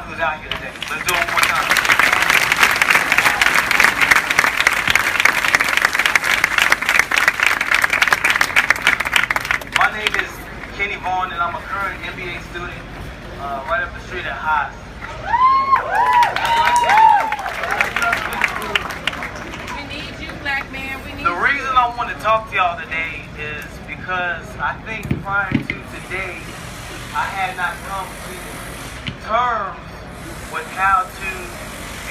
who's out here today. Let's do it one more time. My name is Kenny Vaughn, and I'm a current MBA student right up the street at Haas. We need you, black man. We need The reason I want to talk to y'all today is because I think prior to today, I had not come to terms with how to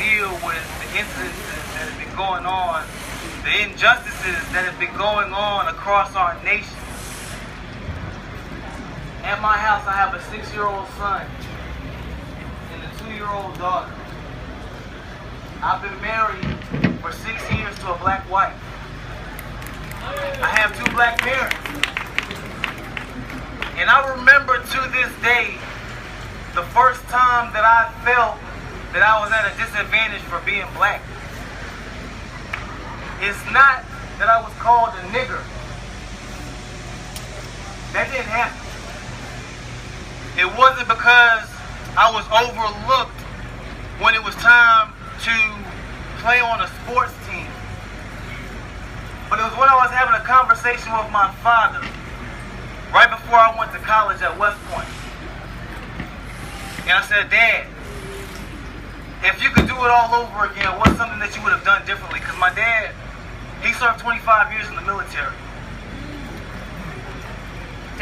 deal with the incidences that have been going on, the injustices that have been going on across our nation. At my house, I have a 6-year-old son and a 2-year-old daughter. I've been married for 6 years to a black wife. I have 2 black parents. And I remember to this day, the first time that I felt that I was at a disadvantage for being black. It's not that I was called a nigger. That didn't happen. It wasn't because I was overlooked when it was time to play on a sports team. But it was when I was having a conversation with my father right before I went to college at West Point. And I said, Dad, if you could do it all over again, what's something that you would have done differently? Because my dad, he served 25 years in the military.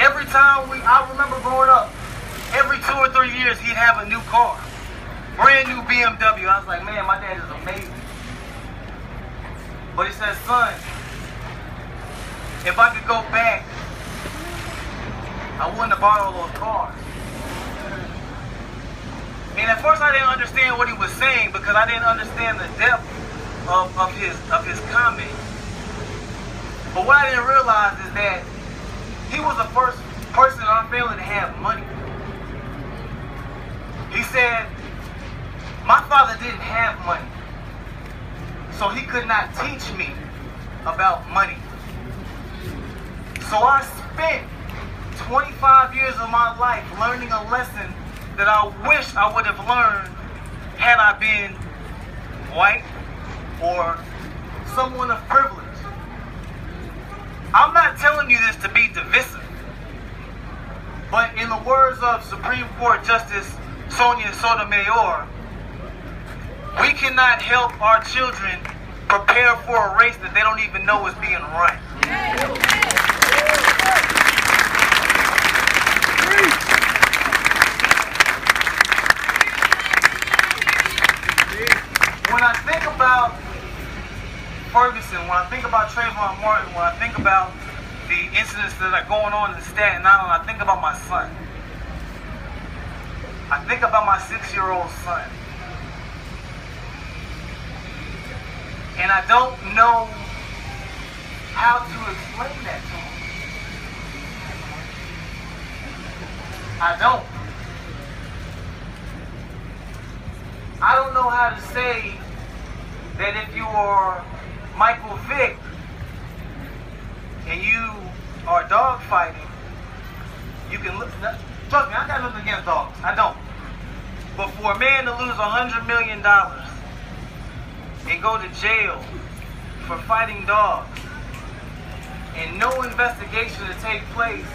Every time I remember growing up, every 2 or 3 years, he'd have a new car. Brand new BMW. I was like, man, my dad is amazing. But he said, son, if I could go back, I wouldn't have bought all those cars. And at first I didn't understand what he was saying because I didn't understand the depth of his comment. But what I didn't realize is that he was the first person in our family to have money. He said, my father didn't have money, so he could not teach me about money. So I spent 25 years of my life learning a lesson that I wish I would have learned had I been white or someone of privilege. I'm not telling you this to be divisive, but in the words of Supreme Court Justice Sonia Sotomayor, we cannot help our children prepare for a race that they don't even know is being run. When I think about Ferguson, when I think about Trayvon Martin, when I think about the incidents that are going on in Staten Island, I think about my son. I think about my 6-year-old son. And I don't know how to explain that to him. I don't. I don't know how to say that if you are Michael Vick and you are dog fighting, you can look. Trust me, I got nothing against dogs. I don't. But for a man to lose $100 million and go to jail for fighting dogs and no investigation to take place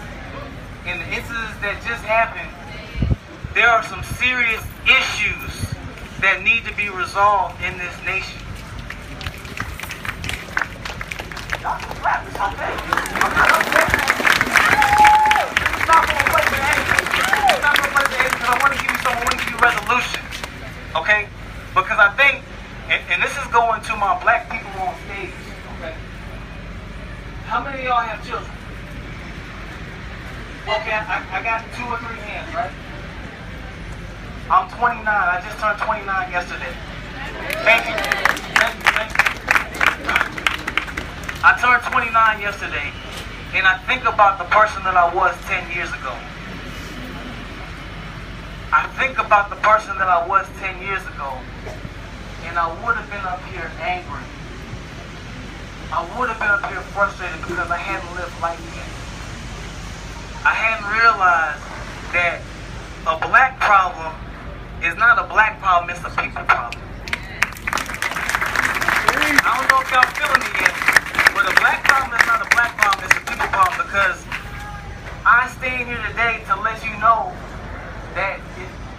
in the incidents that just happened, there are some serious issues that need to be resolved in this nation. Y'all can clap, it's okay. I'm not upset. It's not going to play the anger. It's not going to play the anger because I want to give you something, I want to give you resolution. Okay? Because I think, and this is going to my black people on stage, okay? How many of y'all have children? Okay, I got 2 or 3 hands, right? I'm 29. I just turned 29 yesterday. Thank you. Thank you. Thank you. I turned 29 yesterday, and I think about the person that I was 10 years ago. I think about the person that I was 10 years ago, and I would have been up here angry. I would have been up here frustrated because I hadn't lived life yet. I hadn't realized that a black problem is is not a black problem, it's a people problem. I don't know if y'all feeling me yet, but a black problem is not a black problem, it's a people problem, because I stand here today to let you know that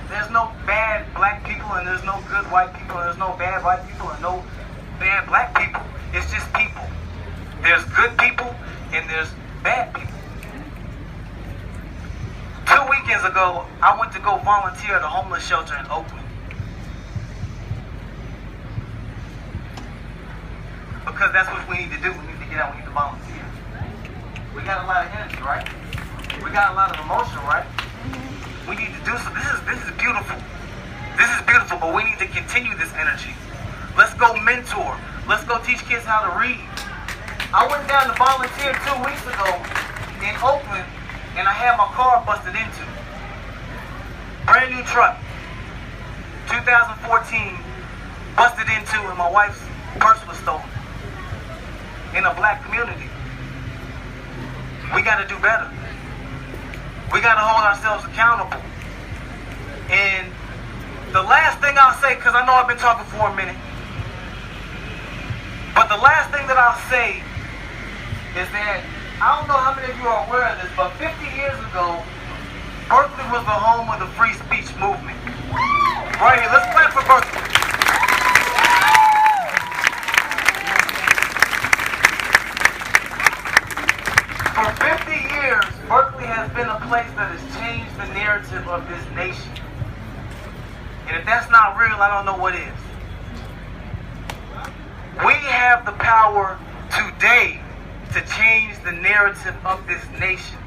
there's no bad black people and there's no good white people and there's no bad white people and no bad black people. It's just people. There's good people and there's bad people. 2 weekends ago, I went to go volunteer at a homeless shelter in Oakland. Because that's what we need to do. We need to get out, we need to volunteer. We got a lot of energy, right? We got a lot of emotion, right? We need to do so. This is beautiful. This is beautiful, but we need to continue this energy. Let's go mentor. Let's go teach kids how to read. I went down to volunteer 2 weeks ago in Oakland, and I had my car busted into. Brand new truck. 2014, busted into, and my wife's purse was stolen. In a black community. We got to do better. We got to hold ourselves accountable. And the last thing I'll say, because I know I've been talking for a minute, but the last thing that I'll say is that, I don't know how many of you are aware of this, but 50 years ago, Berkeley was the home of the free speech movement. Right here, let's clap for Berkeley. For 50 years, Berkeley has been a place that has changed the narrative of this nation. And if that's not real, I don't know what is. We have the power today to change the narrative of this nation.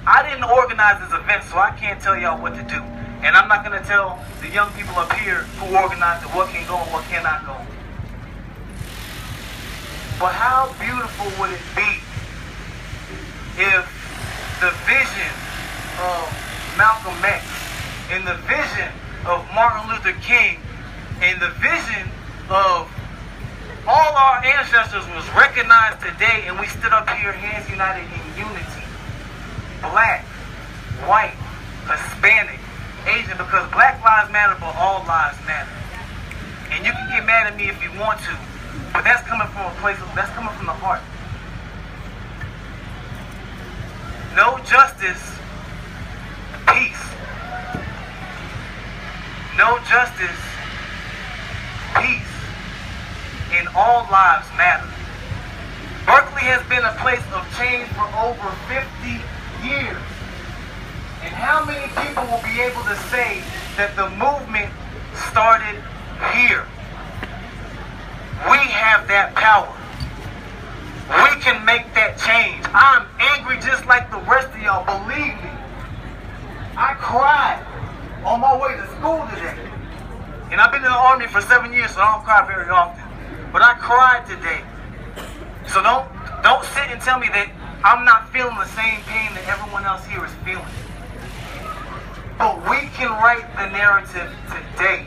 I didn't organize this event, so I can't tell y'all what to do. And I'm not going to tell the young people up here who organized it what can go and what cannot go. But how beautiful would it be if the vision of Malcolm X and the vision of Martin Luther King and the vision of all our ancestors was recognized today, and we stood up here hands united in unity. Black, white, Hispanic, Asian, because black lives matter, but all lives matter. And you can get mad at me if you want to, but that's coming from a place, that's coming from the heart. No justice, peace. No justice, peace. And all lives matter. Berkeley has been a place of change for over 50 years. And how many people will be able to say that the movement started here? We have that power. We can make that change. I'm angry just like the rest of y'all, believe me. I cried on my way to school today. And I've been in the Army for 7 years, so I don't cry very often. But I cried today. So don't sit and tell me that I'm not feeling the same pain that everyone else here is feeling. But we can write the narrative today.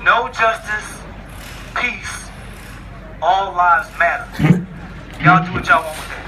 No justice, peace, all lives matter. Y'all do what y'all want with that.